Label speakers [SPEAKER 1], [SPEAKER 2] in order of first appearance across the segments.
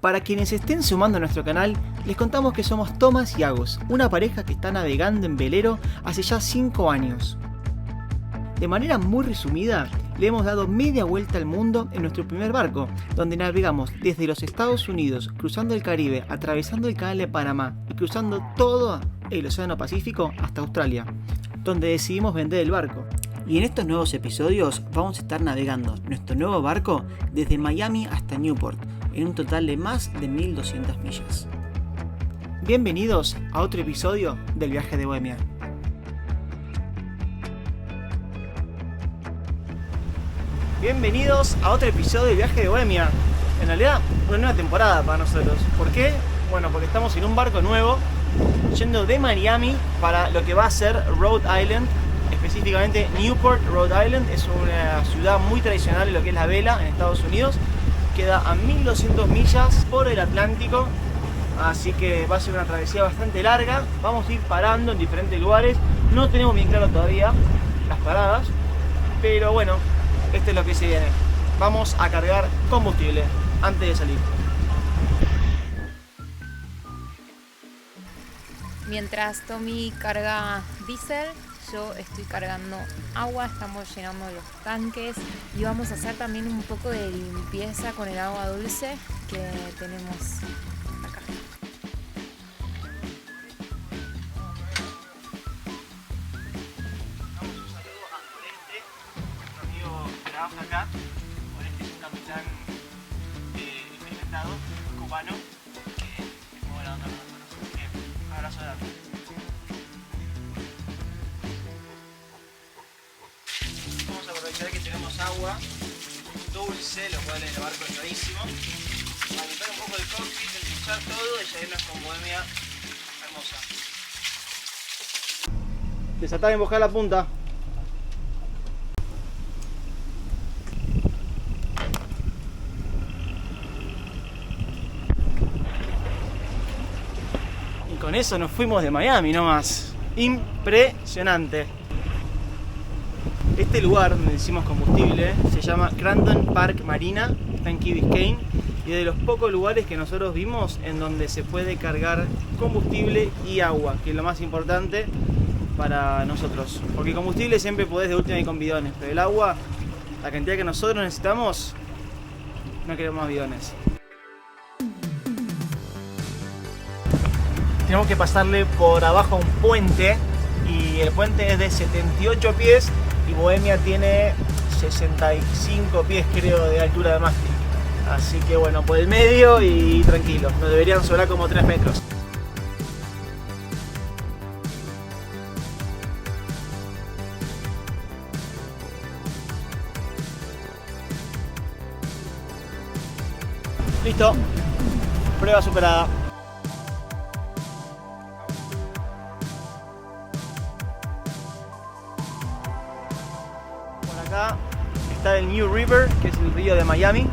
[SPEAKER 1] Para quienes estén sumando a nuestro canal, les contamos que somos Tomás y Agus, una pareja que está navegando en velero hace ya 5 años. De manera muy resumida, le hemos dado media vuelta al mundo en nuestro primer barco, donde navegamos desde los Estados Unidos, cruzando el Caribe, atravesando el Canal de Panamá y cruzando todo el Océano Pacífico hasta Australia, donde decidimos vender el barco. Y en estos nuevos episodios vamos a estar navegando nuestro nuevo barco desde Miami hasta Newport, en un total de más de 1200 millas. Bienvenidos a otro episodio del Viaje de Bohemia. Bienvenidos a otro episodio del Viaje de Bohemia. En realidad, una nueva temporada para nosotros. ¿Por qué? Bueno, porque estamos en un barco nuevo, yendo de Miami para lo que va a ser Rhode Island, específicamente Newport, Rhode Island. Es una ciudad muy tradicional en lo que es la vela en Estados Unidos. Queda a 1200 millas por el Atlántico, así que va a ser una travesía bastante larga. Vamos a ir parando en diferentes lugares. No tenemos bien claro todavía las paradas, pero bueno, esto es lo que se viene. Vamos a cargar combustible antes de salir.
[SPEAKER 2] Mientras Tommy carga diésel, yo estoy cargando agua, estamos llenando los tanques y vamos a hacer también un poco de limpieza con el agua dulce que tenemos acá.
[SPEAKER 1] Damos un saludo a Oreste, nuestro amigo que trabaja acá. Oreste es un capitán experimentado, cubano, que es muy buena onda con nosotros. Bien, un abrazo grande. Vamos a aprovechar que tenemos agua dulce, lo cual en el barco es rarísimo, para limpiar un poco el cockpit, ensuciar todo y ya irnos con Bohemia hermosa. Desatar y embojar la punta. Y con eso nos fuimos de Miami nomás. Impresionante. Este lugar donde hicimos combustible se llama Crandon Park Marina, está en Key Biscayne, y es de los pocos lugares que nosotros vimos en donde se puede cargar combustible y agua, que es lo más importante para nosotros. Porque el combustible siempre podés de última ir con bidones, pero el agua, la cantidad que nosotros necesitamos, no queremos más bidones. Tenemos que pasarle por abajo a un puente, y el puente es de 78 pies y Bohemia tiene 65 pies creo de altura de mástil. Así que bueno, por el medio y tranquilo, nos deberían sobrar como 3 metros. Listo, prueba superada. Por acá está el New River, que es el río de Miami,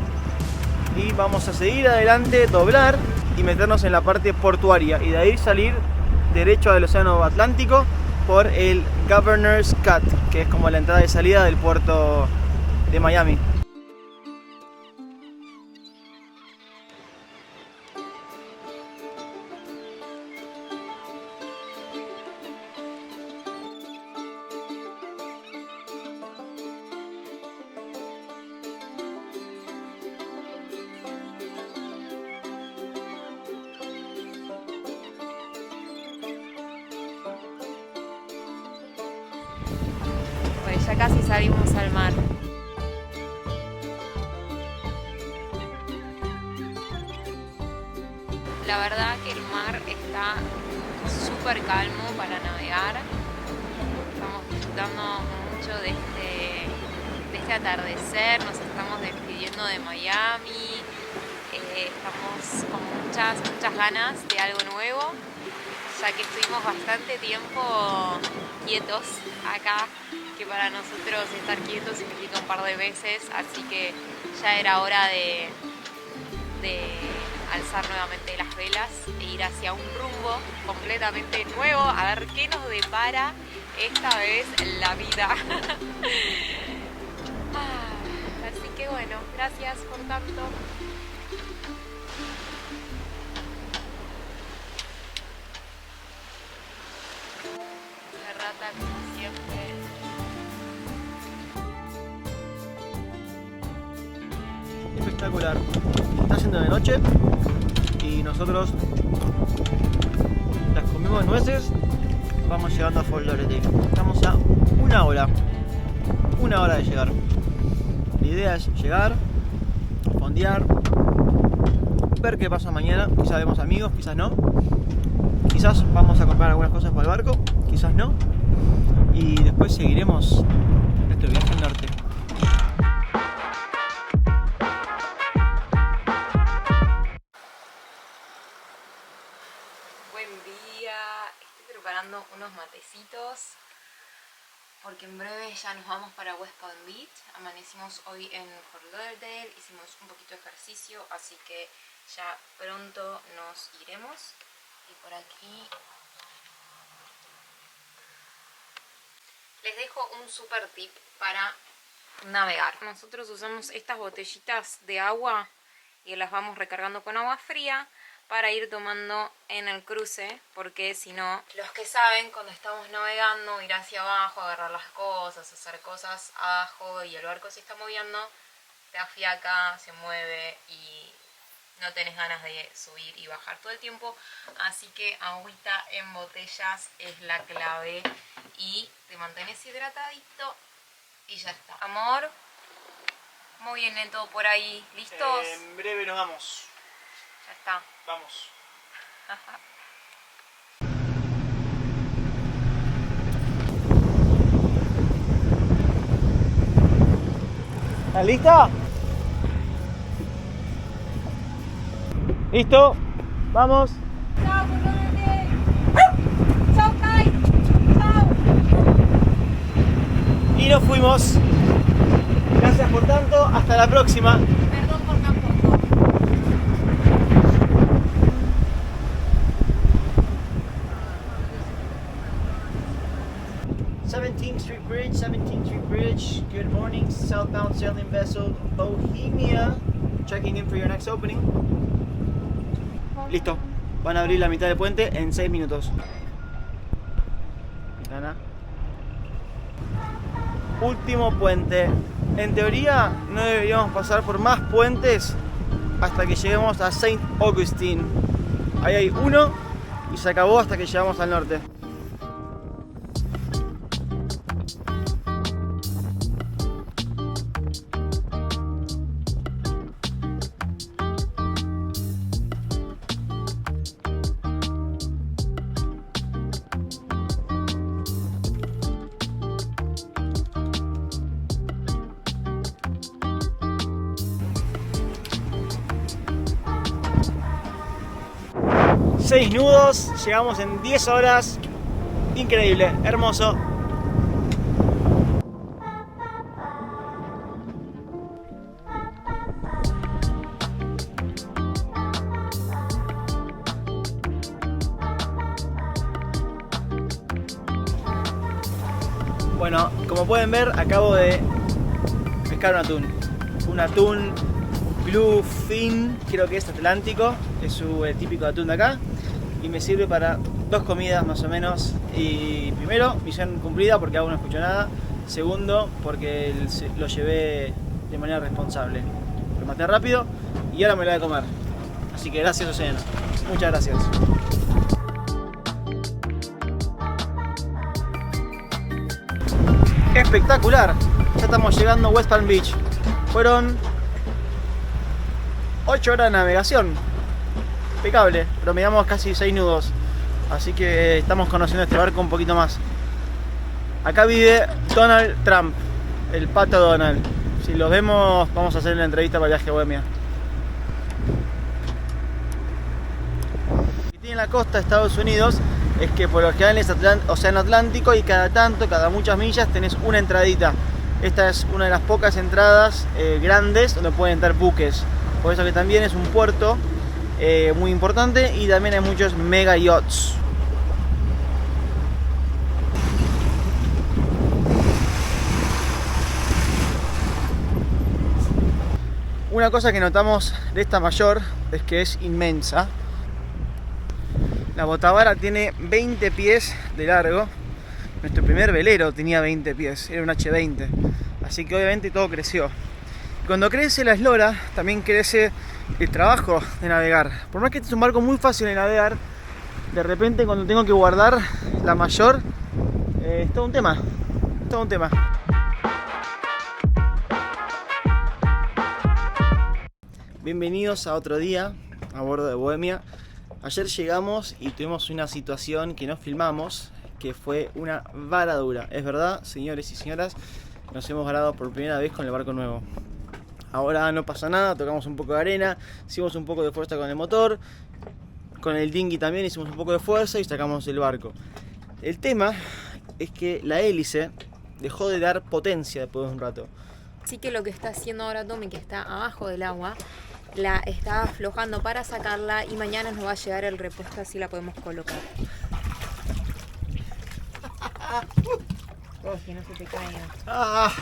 [SPEAKER 1] y vamos a seguir adelante, doblar y meternos en la parte portuaria y de ahí salir derecho al Océano Atlántico por el Governor's Cut, que es como la entrada y salida del puerto de Miami.
[SPEAKER 2] Pues ya casi salimos al mar. La verdad que el mar está súper calmo para navegar. Estamos disfrutando mucho de este atardecer. Nos estamos despidiendo de Miami. Estamos con muchas ganas de algo nuevo, ya que estuvimos bastante tiempo quietos acá, que para nosotros estar quietos significa un par de meses, así que ya era hora de alzar nuevamente las velas e ir hacia un rumbo completamente nuevo, a ver qué nos depara esta vez la vida. Así que bueno, gracias por tanto.
[SPEAKER 1] espectacular. Está haciendo de noche y nosotros las comimos nueces. Vamos llegando a Fort Lauderdale. Estamos a una hora de llegar. La idea es llegar, fondear, ver qué pasa mañana. Quizás vemos amigos, quizás no. Quizás vamos a comprar algunas cosas para el barco, quizás no. Y después seguiremos nuestro viaje al norte.
[SPEAKER 2] Buen día, estoy preparando unos matecitos porque en breve ya nos vamos para West Palm Beach. Amanecimos hoy en Fort Lauderdale, hicimos un poquito de ejercicio, así que ya pronto nos iremos. Y por aquí les dejo un super tip para navegar. Nosotros usamos estas botellitas de agua y las vamos recargando con agua fría para ir tomando en el cruce, porque si no, los que saben, cuando estamos navegando, ir hacia abajo, agarrar las cosas, hacer cosas abajo y el barco se está moviendo, te afiaca, se mueve y no tenés ganas de subir y bajar todo el tiempo. Así que agüita en botellas es la clave y te mantenés hidratadito y ya está. Amor, muy bien todo por ahí, ¿listos?
[SPEAKER 1] En breve nos vamos.
[SPEAKER 2] Ya está.
[SPEAKER 1] Vamos. ¿Estás lista? ¿Listo? Vamos.
[SPEAKER 2] Chao, chao, Kai. Chao.
[SPEAKER 1] Y nos fuimos. Gracias por tanto. Hasta la próxima.
[SPEAKER 2] Perdón por tan poco.
[SPEAKER 1] 17th Street Bridge. Good morning, southbound sailing vessel Bohemia. Checking in for your next opening. Listo, van a abrir la mitad del puente en 6 minutos. Ventana. Último puente. En teoría no deberíamos pasar por más puentes hasta que lleguemos a St. Augustine. Ahí hay uno y se acabó hasta que llegamos al norte. Seis nudos, llegamos en 10 horas. Increíble, hermoso. Bueno, como pueden ver, acabo de pescar un atún. Un atún bluefin, creo que es atlántico, es su típico atún de acá. Y me sirve para 2 comidas más o menos. Y primero, misión cumplida porque aún no escucho nada. Segundo, porque lo llevé de manera responsable. Lo maté rápido y ahora me lo voy a comer. Así que gracias, Océano. Muchas gracias. Espectacular. Ya estamos llegando a West Palm Beach. Fueron 8 horas de navegación. Impecable, promediamos casi 6 nudos, así que estamos conociendo este barco un poquito más. Acá vive Donald Trump, el pato Donald. Si los vemos, vamos a hacer una entrevista para el viaje a Bohemia. Lo que tiene la costa de Estados Unidos es que por lo general es océano Atlántico y cada muchas millas tenés una entradita. Esta es una de las pocas entradas grandes donde pueden entrar buques, por eso que también es un puerto muy importante y también hay muchos mega yachts. Una cosa que notamos de esta mayor es que es inmensa. La Botavara tiene 20 pies de largo. Nuestro primer velero tenía 20 pies, era un H20. Así que obviamente todo creció. Cuando crece la eslora, también crece el trabajo de navegar. Por más que este es un barco muy fácil de navegar, de repente cuando tengo que guardar la mayor, es todo un tema. Es todo un tema. Bienvenidos a otro día a bordo de Bohemia. Ayer llegamos y tuvimos una situación que no filmamos, que fue una varadura. Es verdad, señores y señoras, nos hemos varado por primera vez con el barco nuevo. Ahora no pasa nada, tocamos un poco de arena, hicimos un poco de fuerza con el motor, con el dinghy también hicimos un poco de fuerza y sacamos el barco. El tema es que la hélice dejó de dar potencia después de un rato.
[SPEAKER 2] Así que lo que está haciendo ahora Tommy, que está abajo del agua, la está aflojando para sacarla y mañana nos va a llegar el repuesto, así la podemos colocar. Que no se te caiga.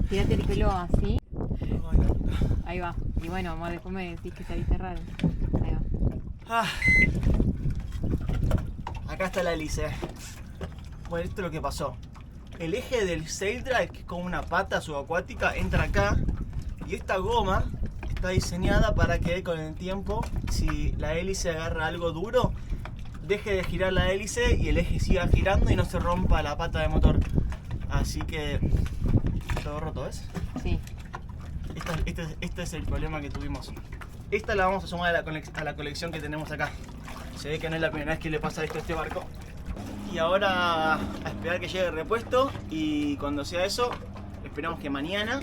[SPEAKER 2] Tírate el pelo así. Ahí va. Y bueno, amor, después me decís que saliste raro. Ahí va.
[SPEAKER 1] Acá está la hélice. Bueno, esto es lo que pasó. El eje del sail drive, que es como una pata subacuática, entra acá. Y esta goma está diseñada para que con el tiempo, si la hélice agarra algo duro, deje de girar la hélice y el eje siga girando y no se rompa la pata de motor. Así que todo roto, ¿ves?
[SPEAKER 2] Sí.
[SPEAKER 1] Este es el problema que tuvimos. Esta la vamos a sumar a la colección que tenemos acá. Se ve que no es la primera vez que le pasa esto a este barco. Y ahora a esperar que llegue el repuesto, y cuando sea eso, esperamos que mañana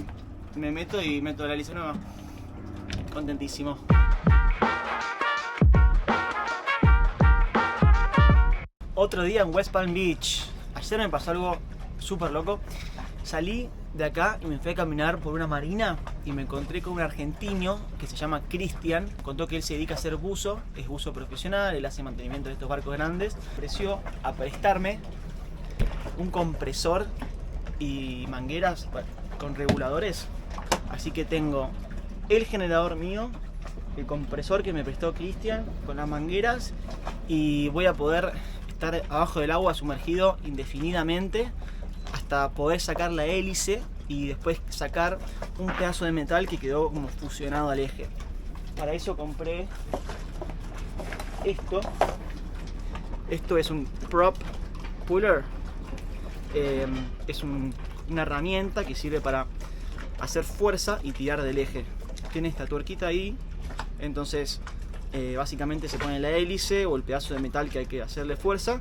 [SPEAKER 1] me meto y meto la hélice nueva. Contentísimo. Otro día en West Palm Beach. Ayer me pasó algo súper loco. Salí de acá y me fui a caminar por una marina y me encontré con un argentino que se llama Cristian. Contó que él se dedica a ser buzo, es buzo profesional, él hace mantenimiento de estos barcos grandes. Ofreció a prestarme un compresor y mangueras con reguladores. Así que tengo el generador mío, el compresor que me prestó Cristian con las mangueras, y voy a poder estar abajo del agua sumergido indefinidamente hasta poder sacar la hélice y después sacar un pedazo de metal que quedó como fusionado al eje. Para eso compré esto. Esto es un prop puller. Es una herramienta que sirve para hacer fuerza y tirar del eje. Tiene esta tuerquita ahí, entonces básicamente se pone la hélice o el pedazo de metal que hay que hacerle fuerza,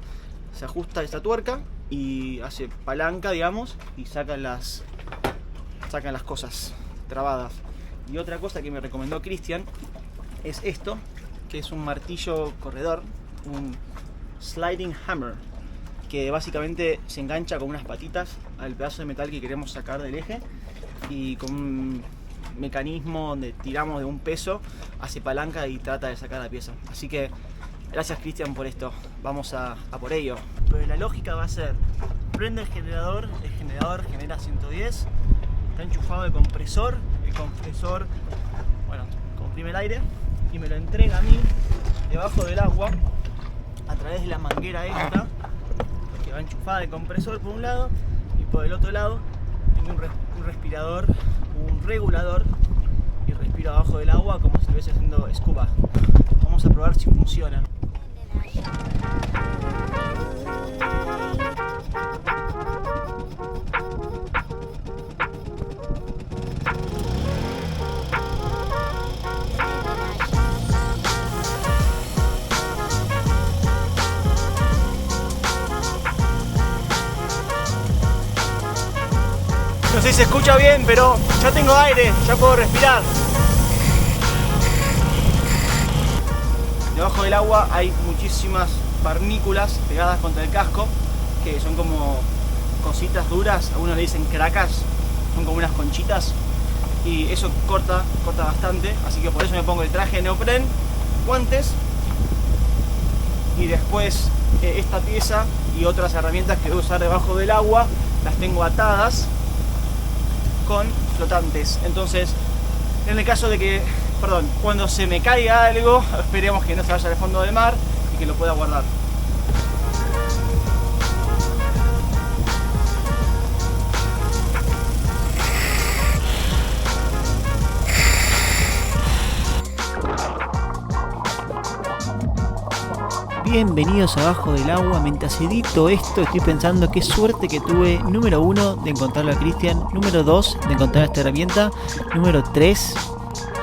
[SPEAKER 1] se ajusta esta tuerca y hace palanca, digamos, y sacan las cosas trabadas. Y otra cosa que me recomendó Cristian es esto, que es un martillo corredor, un sliding hammer, que básicamente se engancha con unas patitas al pedazo de metal que queremos sacar del eje, y con un mecanismo donde tiramos de un peso, hace palanca y trata de sacar la pieza. Así que gracias, Cristian, por esto. Vamos a por ello. Pero la lógica va a ser: prende el generador genera 110, está enchufado el compresor bueno, comprime el aire y me lo entrega a mí debajo del agua a través de la manguera esta que va enchufada el compresor por un lado, y por el otro lado tengo un respirador, un regulador, y respiro abajo del agua como si estuviese haciendo scuba. Vamos a probar si funciona. No sé si se escucha bien, pero ya tengo aire, ya puedo respirar. Debajo del agua hay muchísimas barnículas pegadas contra el casco, que son como cositas duras, algunos le dicen cracas, son como unas conchitas, y eso corta bastante, así que por eso me pongo el traje de neopren, guantes, y después esta pieza y otras herramientas que voy a usar debajo del agua las tengo atadas con flotantes. Entonces, en el caso de que, cuando se me caiga algo, esperemos que no se vaya al fondo del mar y que lo pueda guardar. Bienvenidos abajo del agua. Mientras edito esto estoy pensando qué suerte que tuve, número 1, de encontrar a Cristian, número 2, de encontrar esta herramienta, número 3,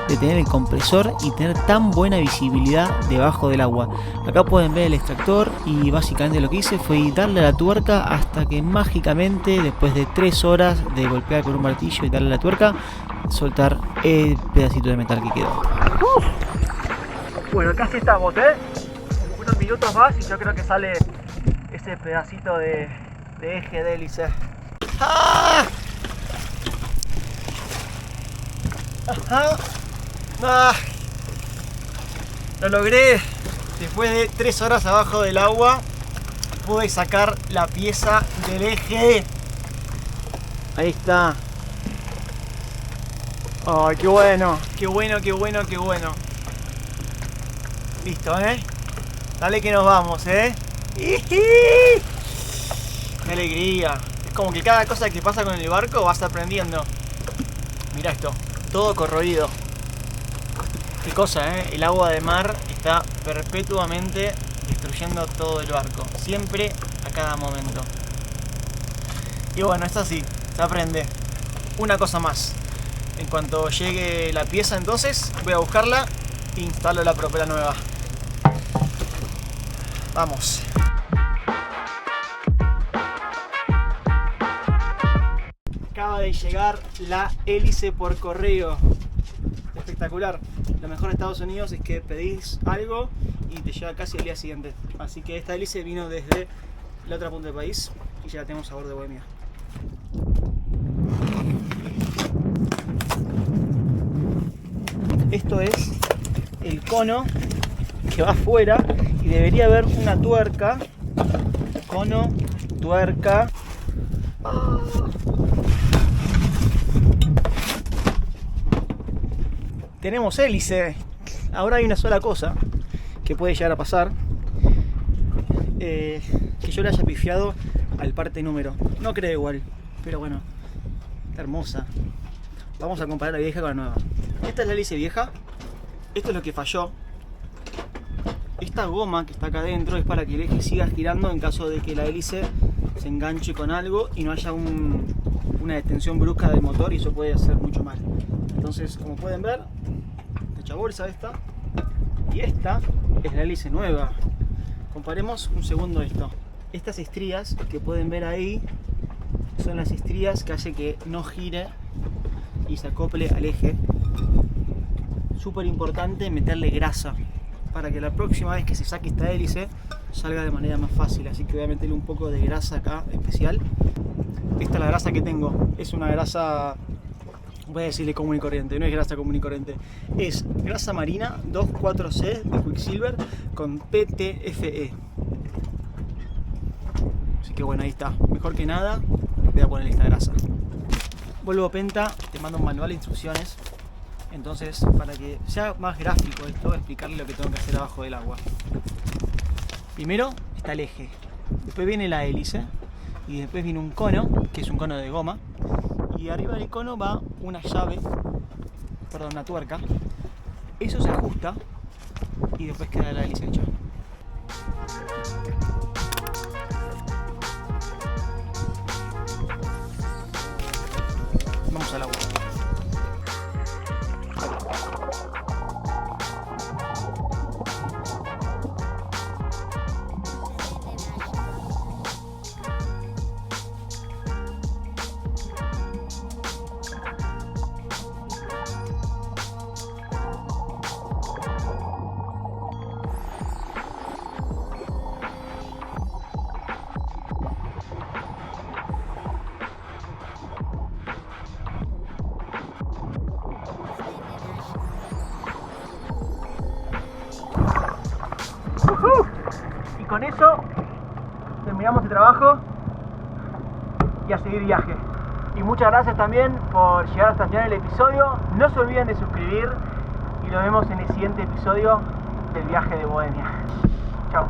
[SPEAKER 1] de tener el compresor y tener tan buena visibilidad debajo del agua. Acá pueden ver el extractor y básicamente lo que hice fue darle a la tuerca hasta que mágicamente, después de 3 horas de golpear con un martillo y darle a la tuerca, soltar el pedacito de metal que quedó. Bueno, casi estamos, unos minutos más y yo creo que sale ese pedacito de eje de hélice. ¡Ah! ¡Ajá! ¡Ah! Lo logré. Después de 3 horas abajo del agua pude sacar la pieza del eje. Ahí está. ¡Ay, qué bueno! ¡Qué bueno, qué bueno, qué bueno! Listo, Dale que nos vamos, ¡Qué alegría! Es como que cada cosa que pasa con el barco vas aprendiendo. Mira esto, todo corroído. Qué cosa, El agua de mar está perpetuamente destruyendo todo el barco. Siempre, a cada momento. Y bueno, es así, se aprende. Una cosa más. En cuanto llegue la pieza, entonces voy a buscarla e instalo la propela nueva. Vamos. Acaba de llegar la hélice por correo. Espectacular. Lo mejor de Estados Unidos es que pedís algo y te llega casi el día siguiente. Así que esta hélice vino desde la otra punta del país y ya la tenemos a bordo de Bohemia. Esto es el cono que va afuera y debería haber una tuerca. Cono, tuerca. Tenemos hélice. Ahora hay una sola cosa que puede llegar a pasar, que yo le haya pifiado al parte número. No creo igual, pero bueno, está hermosa. Vamos a comparar la vieja con la nueva. Esta es la hélice vieja. Esto es lo que falló. Esta goma que está acá adentro es para que el eje siga girando en caso de que la hélice se enganche con algo y no haya una detención brusca del motor, y eso puede hacer mucho mal. Entonces, como pueden ver, hecha bolsa esta, y esta es la hélice nueva. Comparemos un segundo esto. Estas estrías que pueden ver ahí son las estrías que hacen que no gire y se acople al eje. Súper importante meterle grasa para que la próxima vez que se saque esta hélice salga de manera más fácil. Así que voy a meterle un poco de grasa acá especial. Esta es la grasa que tengo. Es una grasa, voy a decirle común y corriente, no es grasa común y corriente. Es grasa marina 2,4-C de Quicksilver con PTFE. Así que bueno, ahí está. Mejor que nada, voy a ponerle esta grasa. Vuelvo Penta, te mando un manual de instrucciones. Entonces, para que sea más gráfico esto, voy a explicarle lo que tengo que hacer abajo del agua. Primero está el eje, después viene la hélice y después viene un cono, que es un cono de goma, y arriba del cono va una llave, perdón, una tuerca. Eso se ajusta y después queda la hélice hecha. Vamos al agua. Y con eso terminamos el trabajo y a seguir viaje. Y muchas gracias también por llegar hasta el final del episodio. No se olviden de suscribir y nos vemos en el siguiente episodio del viaje de Bohemia. Chao.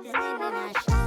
[SPEAKER 3] You're living a shot.